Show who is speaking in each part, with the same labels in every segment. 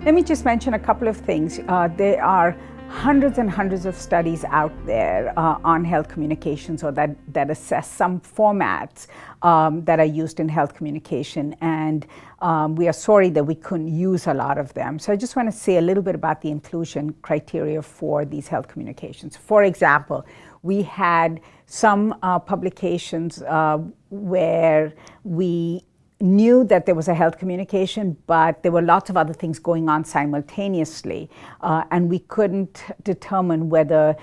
Speaker 1: Let me just mention a couple of things. There are hundreds and hundreds of studies out there on health communications, or that assess some formats that are used in health communication, and we are sorry that we couldn't use a lot of them. So I just want to say a little bit about the inclusion criteria for these health communications. For example, we had some publications where we knew that there was a health communication, but there were lots of other things going on simultaneously, and we couldn't determine whether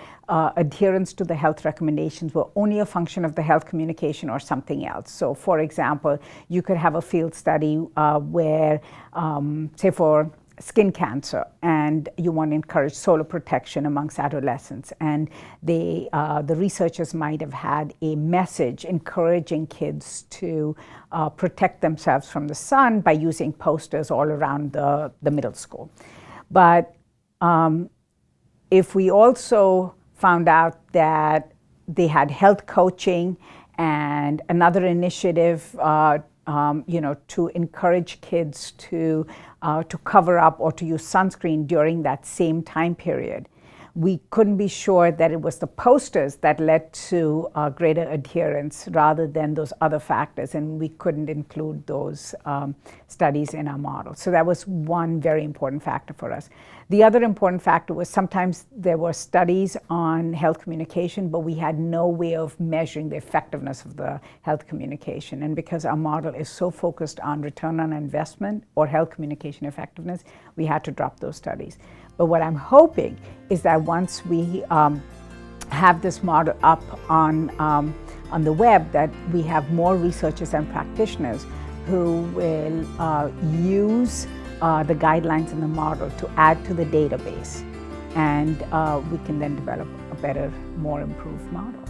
Speaker 1: adherence to the health recommendations were only a function of the health communication or something else. So, for example, you could have a field study where, say for skin cancer, and you want to encourage solar protection amongst adolescents, and the researchers might have had a message encouraging kids to protect themselves from the sun by using posters all around the middle school. But if we also found out that they had health coaching and another initiative to encourage kids to cover up or to use sunscreen during that same time period, we couldn't be sure that it was the posters that led to greater adherence rather than those other factors, and we couldn't include those studies in our model. So that was one very important factor for us. The other important factor was sometimes there were studies on health communication, but we had no way of measuring the effectiveness of the health communication. And because our model is so focused on return on investment or health communication effectiveness, we had to drop those studies. But what I'm hoping is that once we have this model up on the web, that we have more researchers and practitioners who will use the guidelines in the model to add to the database, and we can then develop a better, more improved model.